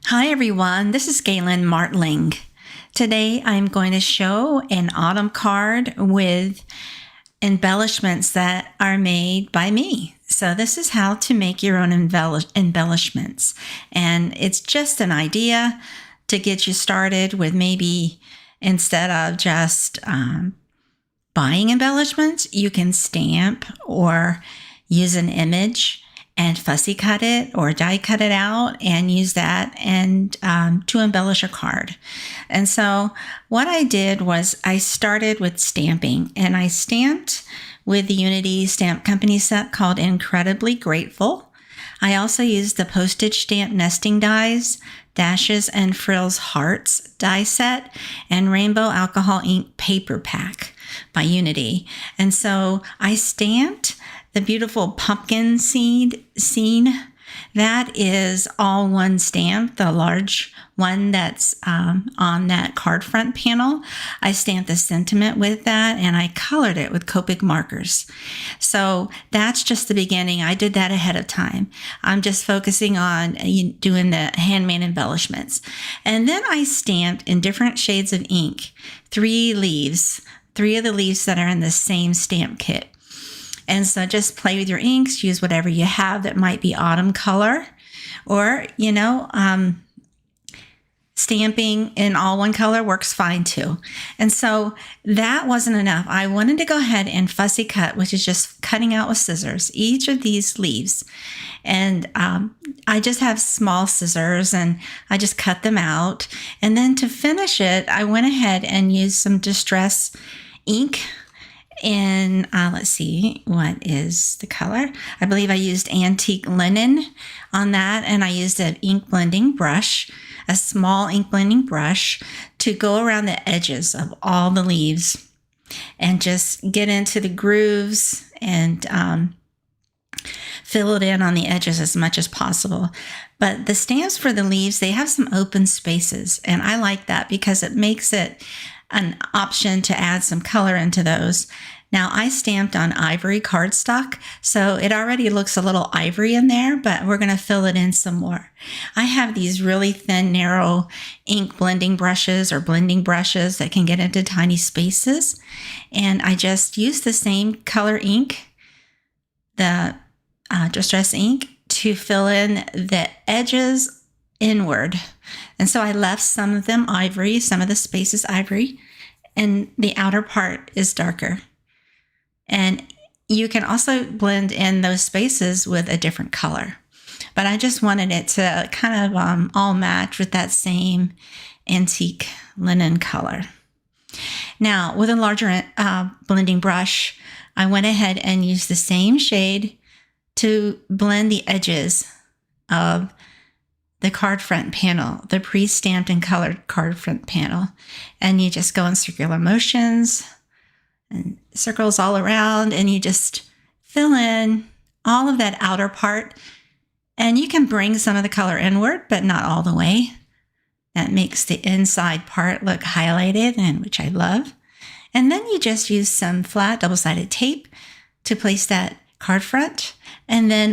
Hi everyone, this is Galen Martling. Today I'm going to show an autumn card with embellishments that are made by me. So this is how to make your own embellishments. And it's just an idea to get you started with, maybe instead of just buying embellishments, you can stamp or use an image and fussy cut it or die cut it out and use that and to embellish a card. And so what I did was I started with stamping, and I stamped with the Unity Stamp Company set called Incredibly Grateful. I also used the Postage Stamp nesting dies, dashes, and Frills Hearts die set, and Rainbow Alcohol Ink paper pack by Unity. And so I stamped the beautiful pumpkin seed scene. That is all one stamp, the large one that's on that card front panel. I stamped the sentiment with that, and I colored it with Copic markers. So that's just the beginning. I did that ahead of time. I'm just focusing on doing the handmade embellishments. And then I stamped in different shades of ink, three of the leaves that are in the same stamp kit. And so just play with your inks, use whatever you have that might be autumn color, or, stamping in all one color works fine too. And so that wasn't enough. I wanted to go ahead and fussy cut, which is just cutting out with scissors, each of these leaves. And I just have small scissors and I just cut them out. And then to finish it, I went ahead and used some distress ink. And let's see, what is the color? I believe I used antique linen on that, and I used an ink blending brush, a small ink blending brush, to go around the edges of all the leaves and just get into the grooves and fill it in on the edges as much as possible. But the stamps for the leaves, they have some open spaces, and I like that because it makes it an option to add some color into those. Now, I stamped on ivory cardstock, so it already looks a little ivory in there, but we're going to fill it in some more. I have these really thin, narrow ink blending brushes or blending brushes that can get into tiny spaces, and I just use the same color ink, the distress ink, to fill in the edges inward. And so I left some of them ivory, some of the spaces ivory, and the outer part is darker. And you can also blend in those spaces with a different color. But I just wanted it to kind of all match with that same antique linen color. Now, with a larger blending brush, I went ahead and used the same shade to blend the edges of the card front panel, the pre-stamped and colored card front panel. And you just go in circular motions and circles all around, and you just fill in all of that outer part. And you can bring some of the color inward, but not all the way. That makes the inside part look highlighted, and which I love. And then you just use some flat double-sided tape to place that card front. And then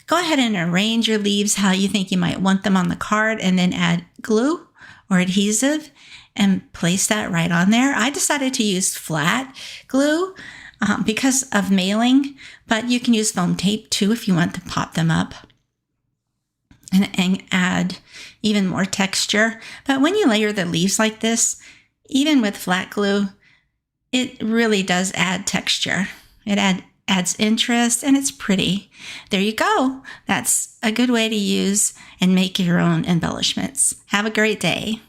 go ahead and arrange your leaves how you think you might want them on the card, and then add glue or adhesive and place that right on there. I decided to use flat glue because of mailing, but you can use foam tape too if you want to pop them up and add even more texture. But when you layer the leaves like this, even with flat glue, it really does add texture. It adds interest, and it's pretty. There you go. That's a good way to use and make your own embellishments. Have a great day.